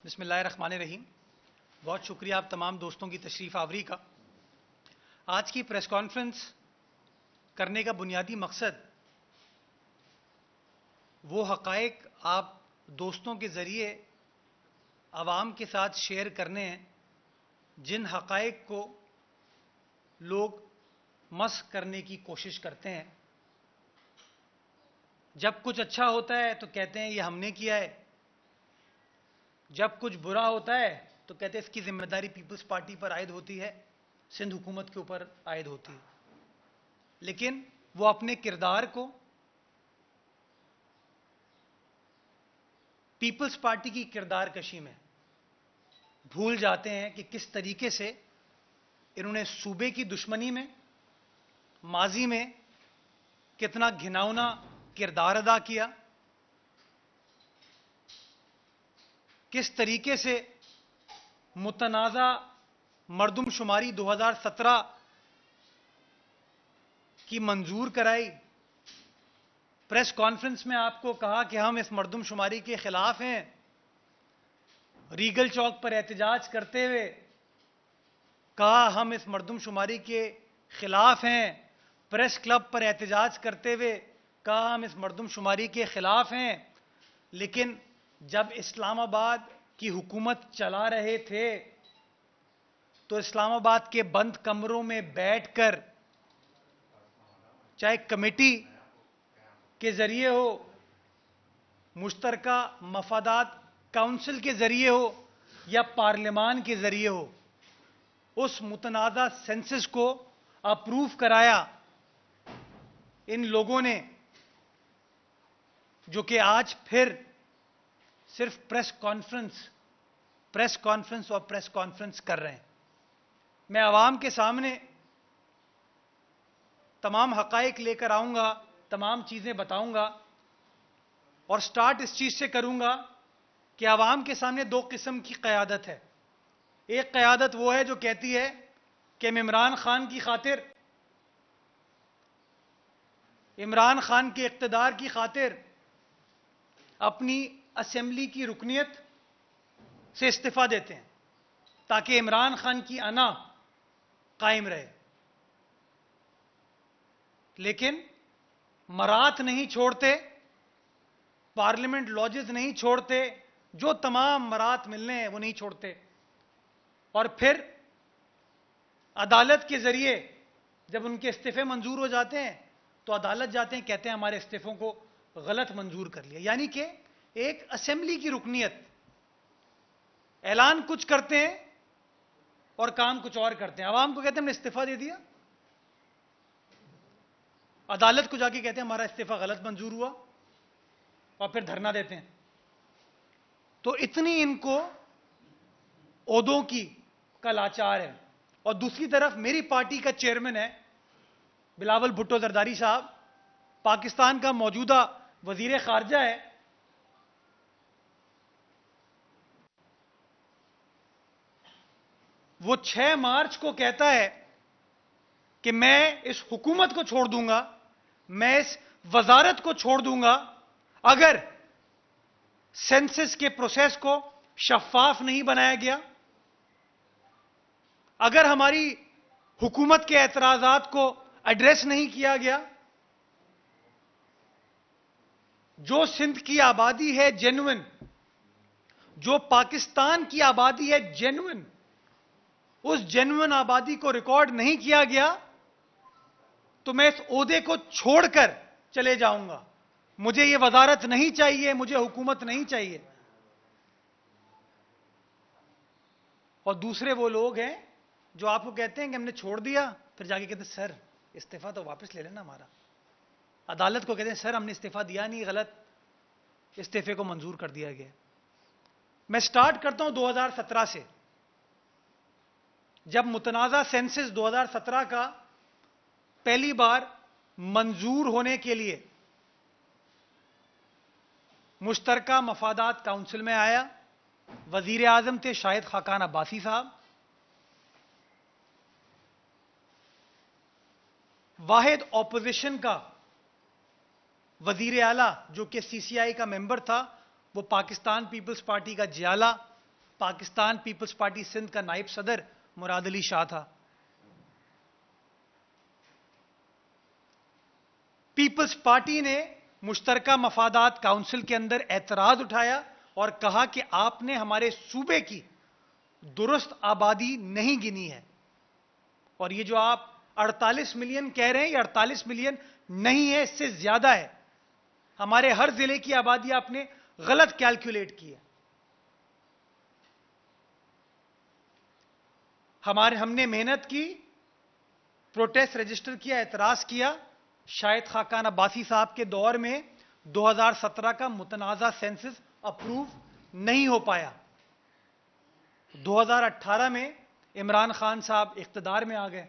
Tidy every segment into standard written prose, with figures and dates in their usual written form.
बिस्मिल्लाहिर्रहमानिर्रहीम। बहुत शुक्रिया आप तमाम दोस्तों की तशरीफ़ आवरी का। आज की प्रेस कॉन्फ्रेंस करने का बुनियादी मकसद वो हक़ाइक़ आप दोस्तों के ज़रिए आवाम के साथ शेयर करने हैं जिन हक़ाइक़ को लोग मस्ख़ करने की कोशिश करते हैं। जब कुछ अच्छा होता है तो कहते हैं ये हमने किया है, जब कुछ बुरा होता है तो कहते हैं इसकी जिम्मेदारी पीपल्स पार्टी पर आयद होती है, सिंध हुकूमत के ऊपर आयद होती है। लेकिन वो अपने किरदार को पीपल्स पार्टी की किरदार कशी में भूल जाते हैं कि किस तरीके से इन्होंने सूबे की दुश्मनी में माजी में कितना घिनौना किरदार अदा किया, किस तरीके से मुतनाज़ा मरदमशुमारी 2017 की मंजूर कराई। प्रेस कॉन्फ्रेंस में आपको कहा कि हम इस मरदमशुमारी के खिलाफ हैं। रीगल चौक पर एहतजाज करते हुए कहा हम इस मरदमशुमारी के खिलाफ हैं। प्रेस क्लब पर एहतजाज करते हुए कहा हम इस मरदमशुमारी के खिलाफ हैं। लेकिन जब इस्लामाबाद की हुकूमत चला रहे थे तो इस्लामाबाद के बंद कमरों में बैठकर, चाहे कमेटी के जरिए हो, मुश्तरका मफादात काउंसिल के जरिए हो या पार्लियामान के जरिए हो, उस मुतनाज़ा सेंसस को अप्रूव कराया इन लोगों ने, जो कि आज फिर सिर्फ प्रेस कॉन्फ्रेंस कर रहे हैं। मैं आवाम के सामने तमाम हक़ाइक़ लेकर आऊंगा, तमाम चीज़ें बताऊंगा और स्टार्ट इस चीज़ से करूंगा कि आवाम के सामने दो किस्म की क़यादत है। एक क़यादत वो है जो कहती है कि हम इमरान खान की खातिर, इमरान खान के इक़्तिदार की खातिर अपनी असेंबली की रुकनियत से इस्तीफ़ा देते हैं ताकि इमरान खान की अना कायम रहे। लेकिन मरात नहीं छोड़ते, पार्लियामेंट लॉजेस नहीं छोड़ते, जो तमाम मरात मिलने हैं वो नहीं छोड़ते। और फिर अदालत के जरिए जब उनके इस्तीफे मंजूर हो जाते हैं तो अदालत जाते हैं, कहते हैं हमारे इस्तीफों को गलत मंजूर कर लिया। यानी कि एक असेंबली की रुकनियत, ऐलान कुछ करते हैं और काम कुछ और करते हैं। आवाम को कहते हैं हमने इस्तीफा दे दिया, अदालत को जाके कहते हैं हमारा इस्तीफा गलत मंजूर हुआ और फिर धरना देते हैं। तो इतनी इनको ओहदों की का लाचार है। और दूसरी तरफ मेरी पार्टी का चेयरमैन है बिलावल भुट्टो जरदारी साहब, पाकिस्तान का मौजूदा वजीर खारजा है। वो 6 मार्च को कहता है कि मैं इस हुकूमत को छोड़ दूंगा, मैं इस वजारत को छोड़ दूंगा अगर सेंसस के प्रोसेस को शफाफ नहीं बनाया गया, अगर हमारी हुकूमत के एतराजात को एड्रेस नहीं किया गया। जो सिंध की आबादी है जेन्युइन, जो पाकिस्तान की आबादी है जेन्युइन, उस जेन्युइन आबादी को रिकॉर्ड नहीं किया गया तो मैं इस ओहदे को छोड़कर चले जाऊंगा। मुझे यह वजारत नहीं चाहिए, मुझे हुकूमत नहीं चाहिए। और दूसरे वो लोग हैं जो आपको कहते हैं कि हमने छोड़ दिया, फिर जाके कहते हैं सर इस्तीफा तो वापस ले लेना हमारा। अदालत को कहते हैं सर हमने इस्तीफा दिया नहीं, गलत इस्तीफे को मंजूर कर दिया गया। मैं स्टार्ट करता हूं 2017 से, जब मुतनाज़ा सेंसस 2017 का पहली बार मंजूर होने के लिए मुश्तरका मफादात काउंसिल में आया। वजीर आजम थे शाहिद खाकान अब्बासी साहब, वाहिद ऑपोजिशन का वजीर आला जो कि सीसीआई का मेंबर था वो पाकिस्तान पीपल्स पार्टी का जियाला पाकिस्तान पीपल्स पार्टी सिंध का नायब सदर मुराद अली शाह था। पीपल्स पार्टी ने मुश्तरका मफादात काउंसिल के अंदर एतराज उठाया और कहा कि आपने हमारे सूबे की दुरुस्त आबादी नहीं गिनी है, और ये जो आप 48 मिलियन कह रहे हैं, ये 48 मिलियन नहीं है, इससे ज्यादा है। हमारे हर जिले की आबादी आपने गलत कैलकुलेट की है। हमने मेहनत की, प्रोटेस्ट रजिस्टर किया, एतराज किया। शायद खाकान अब्बासी साहब के दौर में 2017 का मुतनाज़ा सेंसस अप्रूव नहीं हो पाया। 2018 में इमरान खान साहब इख्तिदार में आ गए,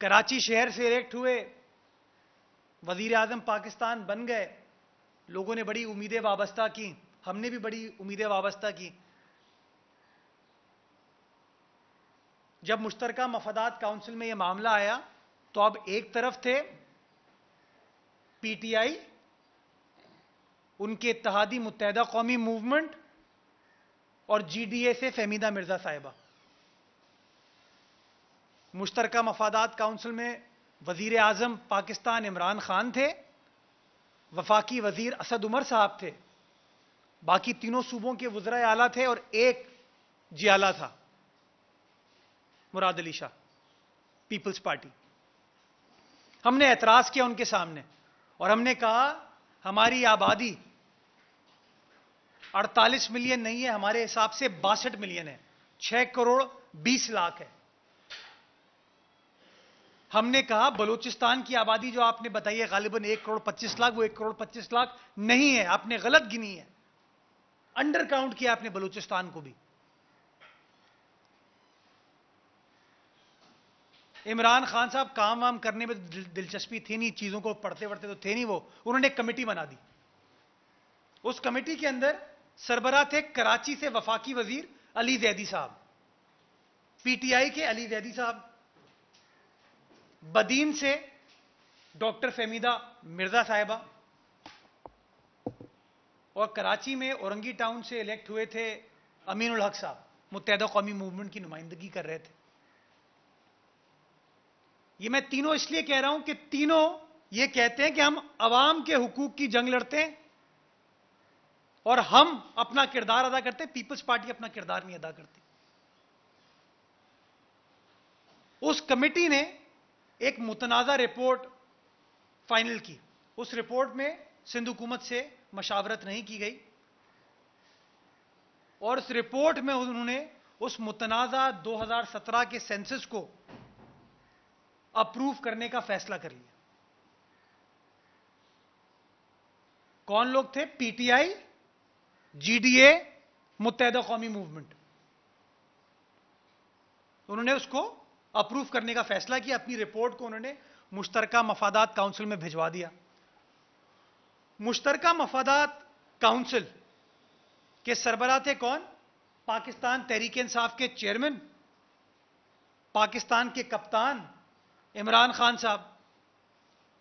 कराची शहर से इलेक्ट हुए, वजीर आजम पाकिस्तान बन गए। लोगों ने बड़ी उम्मीदें वाबस्ता की, हमने भी बड़ी उम्मीदें वाबस्ता की। जब मुश्तरका मफादात काउंसिल में यह मामला आया तो अब एक तरफ थे पीटीआई, उनके इत्तेहादी मुत्तहदा कौमी मूवमेंट, और जीडीए से फहमीदा मिर्जा साहिबा। मुश्तरका मफादात काउंसिल में वजीर आजम पाकिस्तान इमरान खान थे, वफाकी वजीर असद उमर साहब थे, बाकी तीनों सूबों के वज़राए आला थे, और एक जियाला था मुराद अली शाह, पीपल्स पार्टी। हमने एतराज किया उनके सामने और हमने कहा हमारी आबादी 48 मिलियन नहीं है, हमारे हिसाब से 62 मिलियन है, 6 करोड़ 20 लाख है। हमने कहा बलूचिस्तान की आबादी जो आपने बताई है गालिबन 1 करोड़ 25 लाख, वो 1 करोड़ 25 लाख नहीं है, आपने गलत गिनी है, अंडर काउंट किया आपने बलूचिस्तान को भी। इमरान खान साहब काम वाम करने में दिलचस्पी थी नहीं, चीजों को पढ़ते पढ़ते तो थे नहीं वो। उन्होंने एक कमेटी बना दी। उस कमेटी के अंदर सरबराह थे कराची से वफाकी वजीर अली जैदी साहब, पीटीआई के अली जैदी साहब, बदीन से डॉक्टर फहमीदा मिर्जा साहिबा, और कराची में औरंगी टाउन से इलेक्ट हुए थे अमीनुल हक साहब, मुत्तहदा कौमी मूवमेंट की नुमाइंदगी कर रहे थे। ये मैं तीनों इसलिए कह रहा हूं कि तीनों ये कहते हैं कि हम अवाम के हुकूक की जंग लड़ते हैं और हम अपना किरदार अदा करते हैं, पीपल्स पार्टी अपना किरदार नहीं अदा करती। उस कमेटी ने एक मुतनाज़ा रिपोर्ट फाइनल की। उस रिपोर्ट में सिंध हुकूमत से मशावरत नहीं की गई और उस रिपोर्ट में उन्होंने उस मुतनाज़ा 2017 के सेंसस को अप्रूव करने का फैसला कर लिया। कौन लोग थे? पीटीआई, जीडीए, मुत्तहदा कौमी मूवमेंट। उन्होंने उसको अप्रूव करने का फैसला किया। अपनी रिपोर्ट को उन्होंने मुश्तरका मफादात काउंसिल में भिजवा दिया। मुश्तरका मफादात काउंसिल के सरबराह थे कौन? पाकिस्तान तहरीक इंसाफ के चेयरमैन, पाकिस्तान के कप्तान इमरान खान साहब।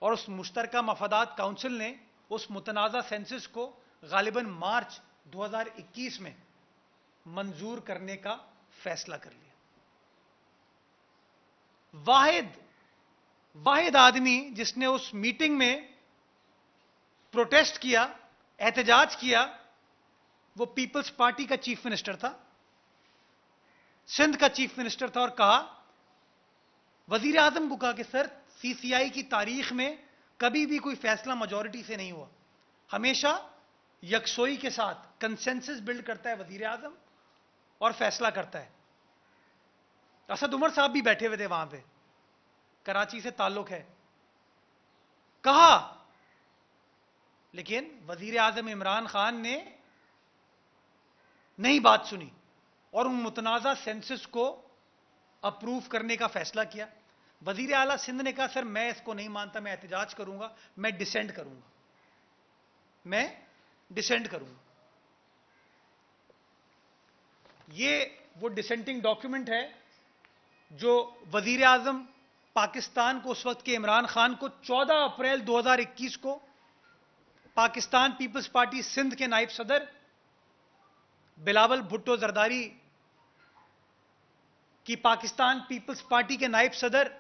और उस मुश्तरका मफादात काउंसिल ने उस मुतनाज़ा सेंसस को गालिबन मार्च 2021 में मंजूर करने का फैसला कर लिया। वाहिद आदमी जिसने उस मीटिंग में प्रोटेस्ट किया, एहतजाज किया, वो पीपल्स पार्टी का चीफ मिनिस्टर था, सिंध का चीफ मिनिस्टर था, और कहा, वजीर आजम को कहा कि सर, सीसीआई की तारीख में कभी भी कोई फैसला मेजॉरिटी से नहीं हुआ, हमेशा यकसोई के साथ कंसेंसस बिल्ड करता है वजीर आजम और फैसला करता है। असद उमर साहब भी बैठे हुए थे वहां पे, कराची से ताल्लुक है, कहा, लेकिन वजीर आजम इमरान खान ने नहीं बात सुनी और उन मुतनाज़ा सेंसस को अप्रूव करने का फैसला किया। वजीर आला सिंध ने कहा, सर मैं इसको नहीं मानता, मैं एहतजाज करूंगा, मैं डिसेंट करूंगा, मैं डिसेंट करूंगा। ये वो डिसेंटिंग डॉक्यूमेंट है जो वजीर आजम पाकिस्तान को, उस वक्त के इमरान खान को 14 अप्रैल 2021 को पाकिस्तान पीपल्स पार्टी सिंध के नायब सदर बिलावल भुट्टो जरदारी की पाकिस्तान पीपल्स पार्टी के नायब सदर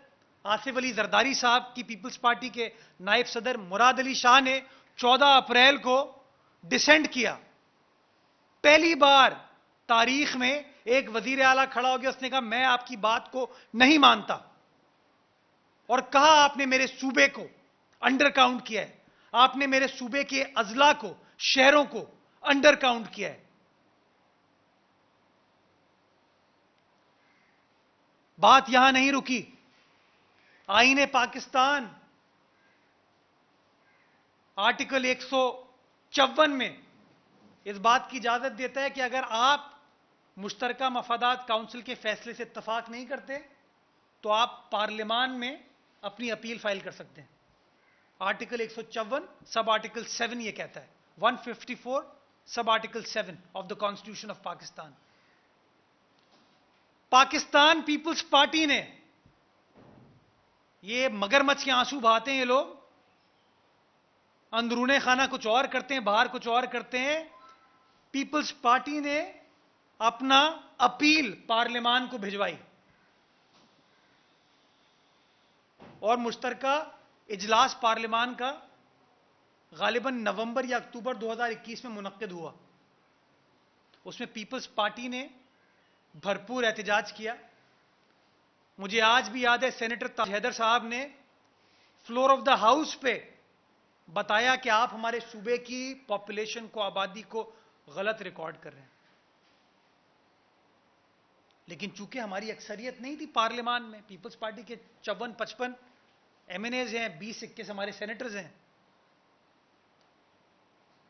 आसिफ अली जरदारी साहब की पीपल्स पार्टी के नायब सदर मुराद अली शाह ने 14 अप्रैल को डिसेंड किया। पहली बार तारीख में एक वजीर आला खड़ा हो गया, उसने कहा मैं आपकी बात को नहीं मानता और कहा आपने मेरे सूबे को अंडर काउंट किया है, आपने मेरे सूबे के अजला को, शहरों को अंडर काउंट किया है। बात यहां नहीं रुकी। आईने पाकिस्तान आर्टिकल 154 में इस बात की इजाजत देता है कि अगर आप मुश्तरका मफादात काउंसिल के फैसले से इत्तफाक नहीं करते तो आप पार्लियामान में अपनी अपील फाइल कर सकते हैं। आर्टिकल 154 सब आर्टिकल 7 यह कहता है, 154 sub article 7 of the constitution of Pakistan. Pakistan Peoples Party ने, ये मगरमच्छ के आंसू बहाते हैं ये लोग, अंदरूने खाना कुछ और करते हैं, बाहर कुछ और करते हैं। पीपल्स पार्टी ने अपना अपील पार्लियामान को भिजवाई और मुश्तरका इजलास पार्लियामान का गालिबन नवंबर या अक्टूबर 2021 में मुनक्किद हुआ। उसमें पीपल्स पार्टी ने भरपूर एहतजाज किया। मुझे आज भी याद है सेनेटर ताज हैदर साहब ने फ्लोर ऑफ द हाउस पे बताया कि आप हमारे सूबे की पॉपुलेशन को, आबादी को गलत रिकॉर्ड कर रहे हैं। लेकिन चूंकि हमारी अक्सरियत नहीं थी पार्लियामान में, पीपल्स पार्टी के 54-55 एमएनएज हैं, 20-21 हमारे सेनेटर्स हैं,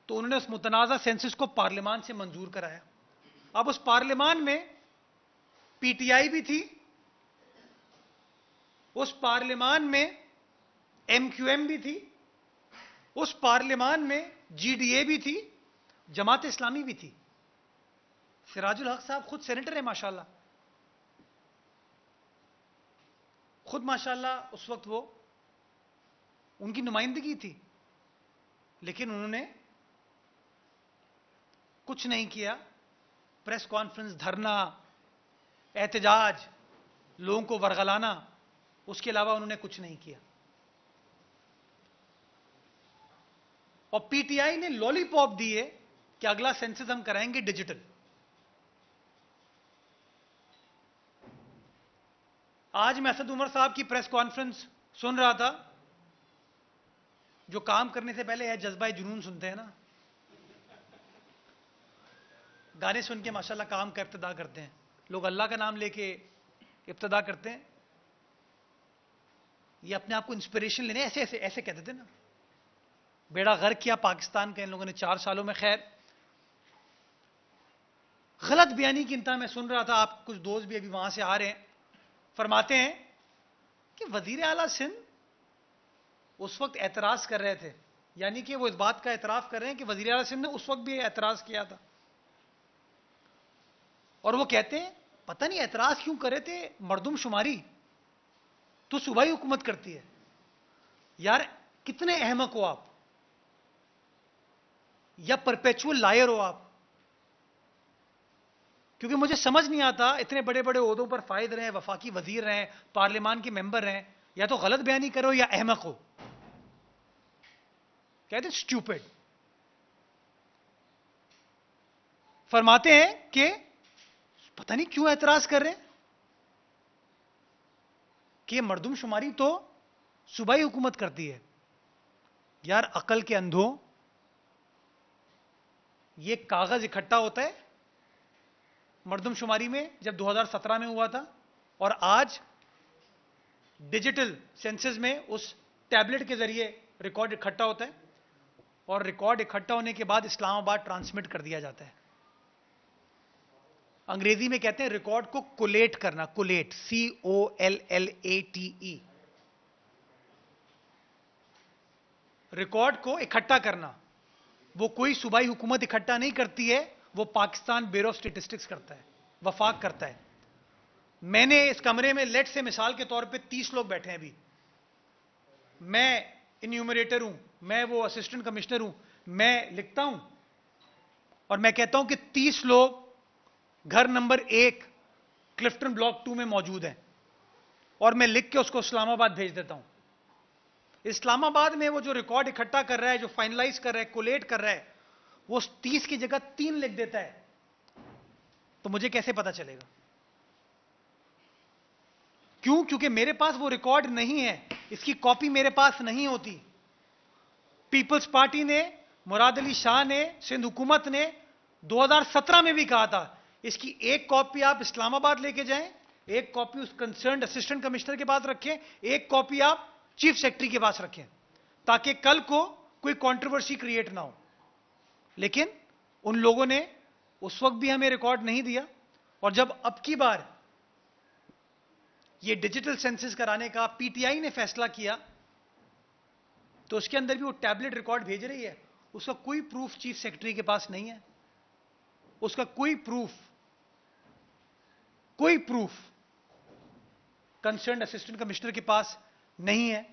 तो उन्होंने उस मुतनाज़ा सेंसस को पार्लियामान से मंजूर कराया। अब उस पार्लियामान में पीटीआई भी थी, उस पार्लियामान में एमक्यूएम भी थी, उस पार्लियामान में जीडीए भी थी, जमात इस्लामी भी थी। सिराजुल हक साहब खुद सेनेटर है माशाल्लाह, खुद माशाल्लाह उस वक्त वो उनकी नुमाइंदगी थी, लेकिन उन्होंने कुछ नहीं किया। प्रेस कॉन्फ्रेंस, धरना, एहतजाज, लोगों को वरगलाना, उसके अलावा उन्होंने कुछ नहीं किया। और पीटीआई ने लॉलीपॉप दिए कि अगला सेंसस हम कराएंगे डिजिटल। आज मैं असद उमर साहब की प्रेस कॉन्फ्रेंस सुन रहा था। जो काम करने से पहले है जज्बा जुनून सुनते हैं ना, गाने सुन के माशाल्लाह काम का इब्तिदा करते हैं लोग, अल्लाह का नाम लेके इब्तिदा करते हैं। ये अपने आप को इंस्पिरेशन लेने ऐसे ऐसे ऐसे कहते थे ना, बेड़ा गर्क किया पाकिस्तान का इन लोगों ने 4 सालों में। खैर, गलत बयानी की इंतहा मैं सुन रहा था। आप कुछ दोस्त भी अभी वहां से आ रहे हैं, फरमाते हैं कि वजीर आला सिंध उस वक्त एतराज कर रहे थे, यानी कि वो इस बात का एतराफ कर रहे हैं कि वजीर आला सिंध ने उस वक्त भी एतराज किया था। और वो कहते हैं पता नहीं एतराज क्यों कर रहे थे, मर्दमशुमारी तो सूबाई हुकूमत करती है। यार कितने अहमक हो आप, या परपेचुअल लायर हो आप? क्योंकि मुझे समझ नहीं आता, इतने बड़े बड़े ओहदों पर फायद रहे, वफाकी वजीर रहे, पार्लियामान के मेंबर रहे, या तो गलत बयानी करो या अहमक हो। कहते स्टूपिड। फरमाते हैं कि पता नहीं क्यों एतराज कर रहे हैं कि मर्दमशुमारी तो सूबाई हुकूमत करती है। यार अकल के अंधों, ये कागज इकट्ठा होता है मर्दमशुमारी में जब 2017 में हुआ था, और आज डिजिटल सेंसस में उस टैबलेट के जरिए रिकॉर्ड इकट्ठा होता है, और रिकॉर्ड इकट्ठा होने के बाद इस्लामाबाद ट्रांसमिट कर दिया जाता है। अंग्रेजी में कहते हैं रिकॉर्ड को कोलेट करना, कोलेट, COLLATE, रिकॉर्ड को इकट्ठा करना। वो कोई सूबाई हुकूमत इकट्ठा नहीं करती है, वो पाकिस्तान ब्यूरो ऑफ स्टेटिस्टिक्स करता है, वफाक करता है। मैंने इस कमरे में लेट से मिसाल के तौर पे 30 लोग बैठे हैं अभी, मैं इन्यूमरेटर हूं, मैं वो असिस्टेंट कमिश्नर हूं, मैं लिखता हूं और मैं कहता हूं कि 30 लोग घर नंबर 1 क्लिफ्टन ब्लॉक 2 में मौजूद हैं, और मैं लिख के उसको इस्लामाबाद भेज देता हूं। इस्लामाबाद में वो जो रिकॉर्ड इकट्ठा कर रहा है, जो फाइनलाइज कर रहा है, कोलेट कर रहा है, वो 30 की जगह 3 लिख देता है, तो मुझे कैसे पता चलेगा? क्यों? क्योंकि मेरे पास वो रिकॉर्ड नहीं है, इसकी कॉपी मेरे पास नहीं होती। पीपल्स पार्टी ने, मुराद अली शाह ने, सिंध हुकूमत ने 2017 में भी कहा था इसकी एक कॉपी आप इस्लामाबाद लेके जाएं, एक कॉपी उस कंसर्न्ड असिस्टेंट कमिश्नर के पास रखें, एक कॉपी आप चीफ सेक्रेटरी के पास रखें, ताकि कल को कोई कंट्रोवर्सी क्रिएट ना हो। लेकिन उन लोगों ने उस वक्त भी हमें रिकॉर्ड नहीं दिया, और जब अब की बार ये डिजिटल सेंसस कराने का पीटीआई ने फैसला किया, तो उसके अंदर भी वो टैबलेट रिकॉर्ड भेज रही है, उसका कोई प्रूफ चीफ सेक्रेटरी के पास नहीं है, उसका कोई प्रूफ कंसर्न्ड असिस्टेंट कमिश्नर के पास नहीं है।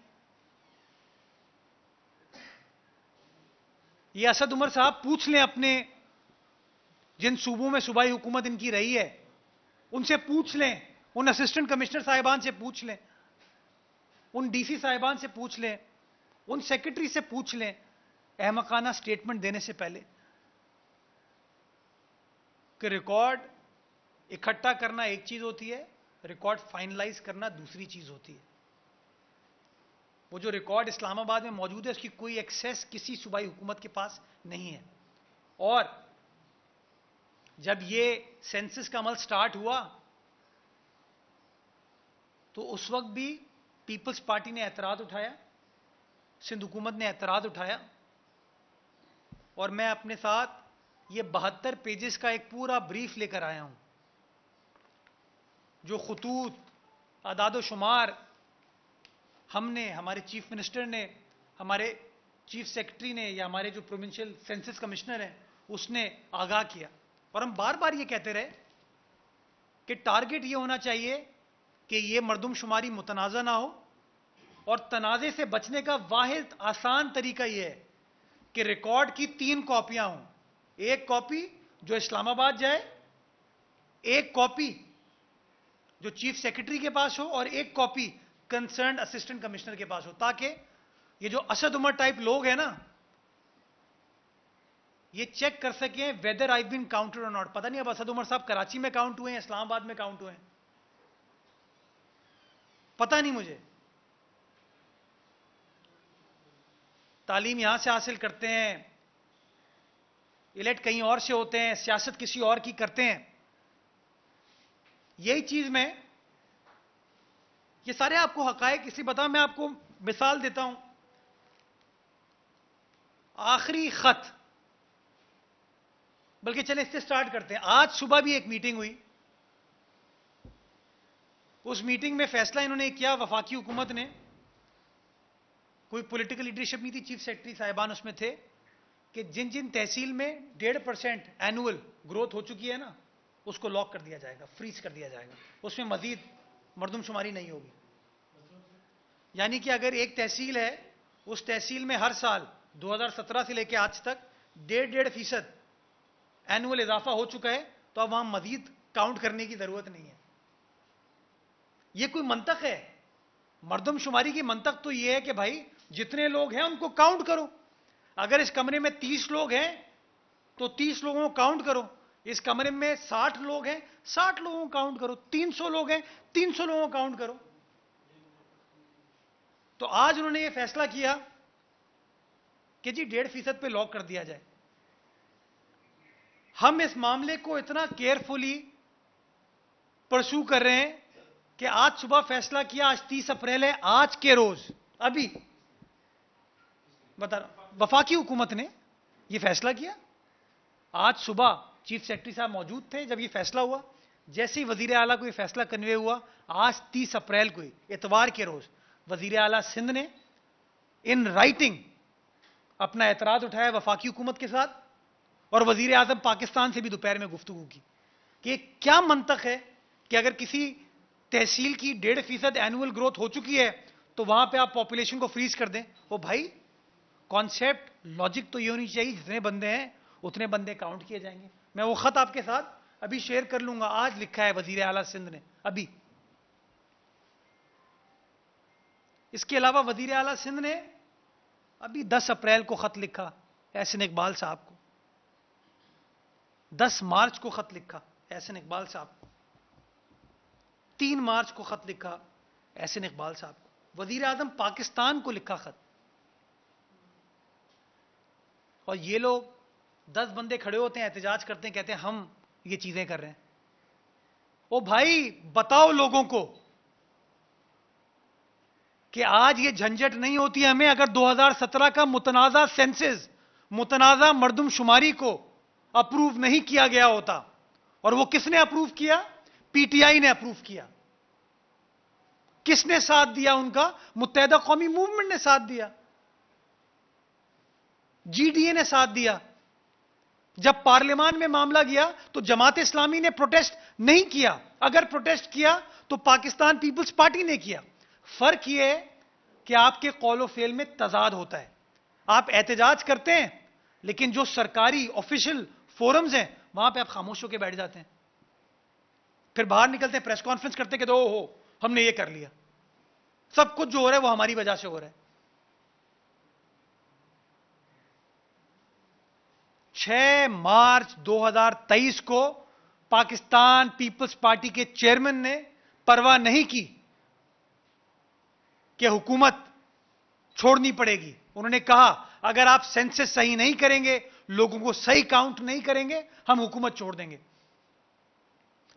ये असद उमर साहब पूछ लें अपने, जिन सूबों में सूबाई हुकूमत इनकी रही है, उनसे पूछ लें, उन असिस्टेंट कमिश्नर साहिबान से पूछ लें, उन डीसी साहिबान से पूछ लें, उन सेक्रेटरी से पूछ लें, अहमकाना स्टेटमेंट देने से पहले, कि रिकॉर्ड इकट्ठा करना एक चीज होती है, रिकॉर्ड फाइनलाइज करना दूसरी चीज होती है। वो जो रिकॉर्ड इस्लामाबाद में मौजूद है, उसकी कोई एक्सेस किसी सूबाई हुकूमत के पास नहीं है। और जब ये सेंसस का अमल स्टार्ट हुआ, तो उस वक्त भी पीपल्स पार्टी ने एतराज उठाया, सिंध हुकूमत ने एतराज उठाया, और मैं अपने साथ ये 72 पेजेस का एक पूरा ब्रीफ लेकर आया हूं, जो खुतूत, आदाद शुमार हमने, हमारे चीफ मिनिस्टर ने, हमारे चीफ सेक्रेटरी ने, या हमारे जो प्रोविंशियल सेंसस कमिश्नर हैं उसने आगाह किया। और हम बार बार ये कहते रहे कि टारगेट ये होना चाहिए कि ये मरदमशुमारी मुतनाज़ा ना हो, और तनाज़े से बचने का वाहिद आसान तरीका यह है कि रिकॉर्ड की 3 कॉपियां हों, एक कॉपी जो इस्लामाबाद जाए, एक कॉपी जो चीफ सेक्रेटरी के पास हो, और एक कॉपी कंसर्न्ड असिस्टेंट कमिश्नर के पास हो, ताकि ये जो असद उमर टाइप लोग हैं ना, ये चेक कर सकें वेदर आई बीन काउंटेड और नॉट। पता नहीं अब असद उमर साहब कराची में काउंट हुए हैं, इस्लामाबाद में काउंट हुए हैं, पता नहीं मुझे। तालीम यहां से हासिल करते हैं, इलेक्ट कहीं और से होते हैं, सियासत किसी और की करते हैं। यही चीज में ये सारे आपको हकायक इसलिए बताऊं, मैं आपको मिसाल देता हूं। आखिरी खत, बल्कि चले इससे स्टार्ट करते हैं। आज सुबह भी एक मीटिंग हुई, उस मीटिंग में फैसला इन्होंने किया, वफाकी हुकूमत ने, कोई पॉलिटिकल लीडरशिप नहीं थी, चीफ सेक्रेटरी साहिबान उसमें थे, कि जिन जिन तहसील में 1.5% एनुअल ग्रोथ हो चुकी है ना, उसको लॉक कर दिया जाएगा, फ्रीज कर दिया जाएगा, उसमें मजीद मरदमशुमारी नहीं होगी। यानी कि अगर एक तहसील है, उस तहसील में हर साल 2017 से लेकर आज तक 1.5% एनुअल इजाफा हो चुका है, तो अब वहां मजीद काउंट करने की जरूरत नहीं है। यह कोई मंतक है? मरदमशुमारी की मंतक तो यह है कि भाई जितने लोग हैं उनको काउंट करो। अगर इस कमरे में 30 लोग हैं तो 30 लोगों को काउंट करो, इस कमरे में 60 लोग हैं, 60 लोगों को काउंट करो, 300 लोग हैं, 300 लोगों को काउंट करो। तो आज उन्होंने यह फैसला किया कि जी 1.5% पे लॉक कर दिया जाए। हम इस मामले को इतना केयरफुली परस्यू कर रहे हैं कि आज सुबह फैसला किया, आज 30 अप्रैल है, आज के रोज अभी बता रहा, वफाकी हुकूमत ने यह फैसला किया। आज सुबह चीफ सेक्रेटरी साहब मौजूद थे जब यह फैसला हुआ। जैसे ही वजीर आला को यह फैसला कन्वे हुआ, आज 30 अप्रैल को, इतवार के रोज, वजीर आला सिंध ने इन राइटिंग अपना एतराज उठाया वफाकी हुकूमत के साथ, और वजीर आजम पाकिस्तान से भी दोपहर में गुफ्तगू की कि क्या मंतक है कि अगर किसी तहसील की 1.5% एनुअल ग्रोथ हो चुकी है तो वहां पे आप पॉपुलेशन को फ्रीज कर दें। वो भाई कॉन्सेप्ट, लॉजिक तो ये होनी चाहिए जितने बंदे हैं उतने बंदे काउंट किए जाएंगे। मैं वो खत आपके साथ अभी शेयर कर लूंगा, आज लिखा है वजीर आला सिंध ने अभी। इसके अलावा वजीर आला सिंध ने अभी 10 अप्रैल को खत लिखा एहसन इकबाल साहब को, 10 मार्च को खत लिखा एहसन इकबाल साहब को, 3 मार्च को खत लिखा एहसन इकबाल साहब को, वजीर आजम पाकिस्तान को लिखा खत। और ये लोग 10 बंदे खड़े होते हैं, एहतजाज करते हैं, कहते हैं हम ये चीजें कर रहे हैं। ओ भाई बताओ लोगों को कि आज ये झंझट नहीं होती हमें अगर 2017 का मुतनाज़ा सेंसस, मुतनाज़ा मर्दमशुमारी को अप्रूव नहीं किया गया होता। और वो किसने अप्रूव किया? पीटीआई ने अप्रूव किया। किसने साथ दिया उनका? मुत्तहिदा कौमी मूवमेंट ने साथ दिया, जीडीए ने साथ दिया। जब पार्लियामान में मामला गया तो जमात इस्लामी ने प्रोटेस्ट नहीं किया, अगर प्रोटेस्ट किया तो पाकिस्तान पीपल्स पार्टी ने किया। फर्क यह है कि आपके कौलो फेल में तजाद होता है। आप एहतजाज करते हैं लेकिन जो सरकारी ऑफिशियल फोरम्स हैं वहां पे आप खामोश होकर बैठ जाते हैं, फिर बाहर निकलते हैं, प्रेस कॉन्फ्रेंस करते हैं कि ओहो हमने ये कर लिया, सब कुछ जो हो रहा है वो हमारी वजह से हो रहा है। 6 मार्च 2023 को पाकिस्तान पीपल्स पार्टी के चेयरमैन ने परवाह नहीं की कि हुकूमत छोड़नी पड़ेगी। उन्होंने कहा अगर आप सेंसस सही नहीं करेंगे, लोगों को सही काउंट नहीं करेंगे, हम हुकूमत छोड़ देंगे।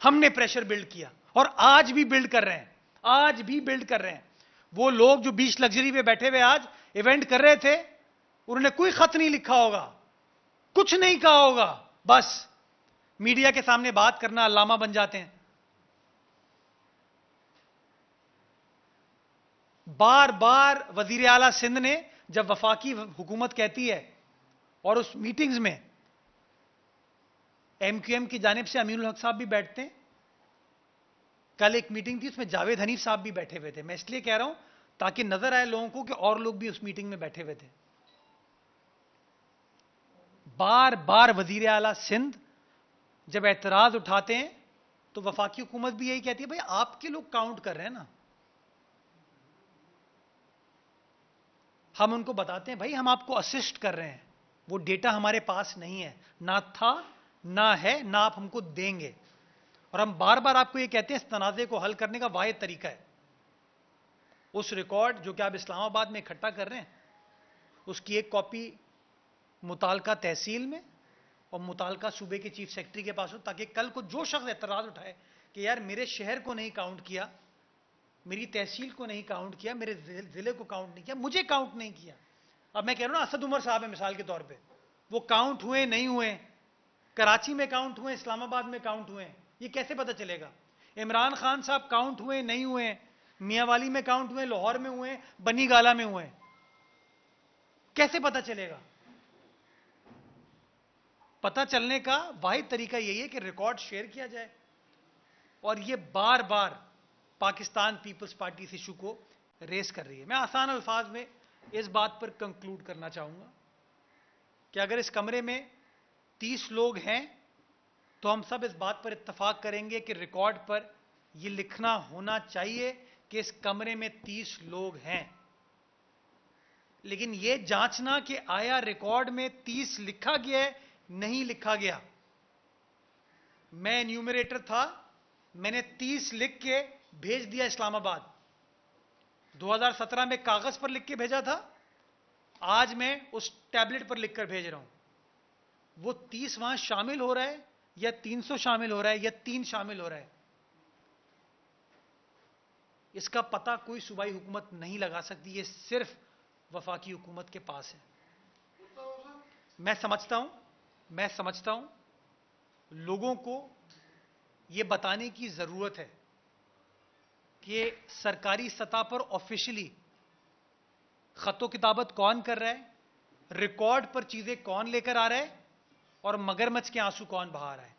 हमने प्रेशर बिल्ड किया और आज भी बिल्ड कर रहे हैं, आज भी बिल्ड कर रहे हैं। वो लोग जो बीच लग्जरी पे बैठे हुए आज इवेंट कर रहे थे, उन्होंने कोई खत नहीं लिखा होगा, कुछ नहीं कहा होगा, बस मीडिया के सामने बात करना अल्लामा बन जाते हैं। बार बार वजीर आला सिंध ने जब वफाकी हुकूमत कहती है और उस मीटिंग्स में एमक्यूएम की जानिब से अमीनुल हक साहब भी बैठते हैं। कल एक मीटिंग थी उसमें जावेद हनीफ साहब भी बैठे हुए थे। मैं इसलिए कह रहा हूं ताकि नजर आए लोगों को कि और लोग भी उस मीटिंग में बैठे हुए थे। बार बार वजीर आला सिंध जब एतराज उठाते हैं तो वफाकी हुकूमत भी यही कहती है भाई आपके लोग काउंट कर रहे हैं ना। हम उनको बताते हैं भाई हम आपको असिस्ट कर रहे हैं, वो डेटा हमारे पास नहीं है, ना था ना है, ना आप हमको देंगे। और हम बार बार आपको ये कहते हैं इस तनाज़े को हल करने का वाहिद तरीका है उस रिकॉर्ड जो कि आप इस्लामाबाद में इकट्ठा कर रहे हैं, उसकी एक कॉपी मुतालका तहसील में और मुतालका सूबे के चीफ सेक्रेटरी के पास हो, ताकि कल को जो शख्स एतराज उठाए कि यार मेरे शहर को नहीं काउंट किया, मेरी तहसील को नहीं काउंट किया, मेरे जिले को काउंट नहीं किया, मुझे काउंट नहीं किया। अब मैं कह रहा हूं ना, असद उमर साहब है मिसाल के तौर पे, वो काउंट हुए नहीं हुए, कराची में काउंट हुए, इस्लामाबाद में काउंट हुए, ये कैसे पता चलेगा? इमरान खान साहब काउंट हुए नहीं हुए, मियांवाली में काउंट हुए, लाहौर में हुए, बनी गाला में हुए, कैसे पता चलेगा? पता चलने का वाहिद तरीका यही है कि रिकॉर्ड शेयर किया जाए। और ये बार बार पाकिस्तान पीपल्स पार्टी इस इशू को रेस कर रही है। मैं आसान अल्फाज में इस बात पर कंक्लूड करना चाहूंगा कि अगर इस कमरे में 30 लोग हैं तो हम सब इस बात पर इत्तफाक करेंगे कि रिकॉर्ड पर यह लिखना होना चाहिए कि इस कमरे में 30 लोग हैं। लेकिन यह जांचना कि आया रिकॉर्ड में 30 लिखा गया है नहीं लिखा गया। मैं न्यूमरेटर था, मैंने 30 लिख के भेज दिया इस्लामाबाद, 2017 में कागज पर लिख के भेजा था, आज मैं उस टैबलेट पर लिखकर भेज रहा हूं। वो 30 वहां शामिल हो रहा है या 300 शामिल हो रहा है या 3 शामिल हो रहा है, इसका पता कोई सूबाई हुकूमत नहीं लगा सकती। ये सिर्फ वफाकी हुकूमत के पास है। मैं समझता हूं लोगों को यह बताने की जरूरत है कि सरकारी सतह पर ऑफिशियली खतो किताबत कौन कर रहा है, रिकॉर्ड पर चीजें कौन लेकर आ रहा है और मगरमच्छ के आंसू कौन बहा रहा है।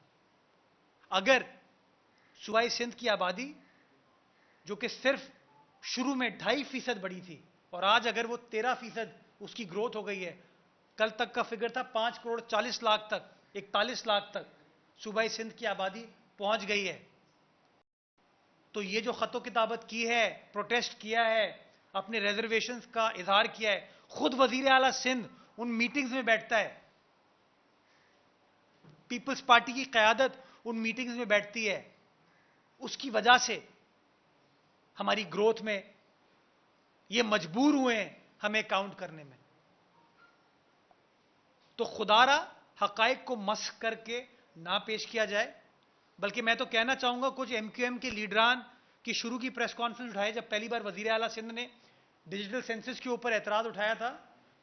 अगर सूबाई सिंध की आबादी जो कि सिर्फ शुरू में 2.5% बढ़ी थी और आज अगर वो 13% उसकी ग्रोथ हो गई है। कल तक का फिगर था 5 करोड़ 40 लाख तक, 41 लाख तक सूबाई सिंध की आबादी पहुंच गई है। तो ये जो खतो किताबत की है, प्रोटेस्ट किया है, अपने रिजर्वेशंस का इजहार किया है, खुद वजीर आला सिंध उन मीटिंग्स में बैठता है, पीपल्स पार्टी की क़यादत उन मीटिंग्स में बैठती है। उसकी वजह से हमारी ग्रोथ में ये मजबूर हुए हैं हमें काउंट करने में। तो खुदारा हकाइक को मस्क करके ना पेश किया जाए, बल्कि मैं तो कहना चाहूंगा कुछ एमक्यूएम के लीडरान की शुरू की प्रेस कॉन्फ्रेंस उठाए, जब पहली बार वजीर आला सिंध ने डिजिटल सेंसस के ऊपर एतराज उठाया था,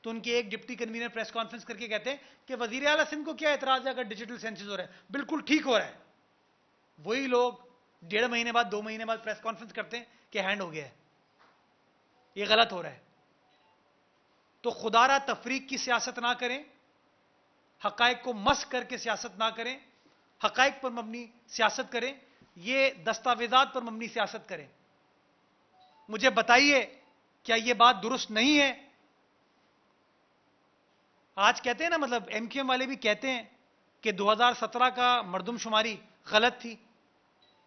तो उनके एक डिप्टी कन्वीनर प्रेस कॉन्फ्रेंस करके कहते हैं कि वजीर आला सिंध को क्या एतराज है अगर डिजिटल सेंसस हो रहा है, बिल्कुल ठीक हो रहा है। वही लोग 1.5 महीने बाद 2 महीने बाद प्रेस कॉन्फ्रेंस करते हैं कि हैंड हो गया है, ये गलत हो रहा है। तो खुदारा तफरीक की सियासत ना करें, हकाइक को मस्क करके सियासत ना करें, हकाइक पर मबनी सियासत करें, ये दस्तावेजात पर मबनी सियासत करें। मुझे बताइए क्या यह बात दुरुस्त नहीं है? आज कहते हैं ना, मतलब एमक्यूएम वाले भी कहते हैं कि 2017 का मरदमशुमारी गलत थी,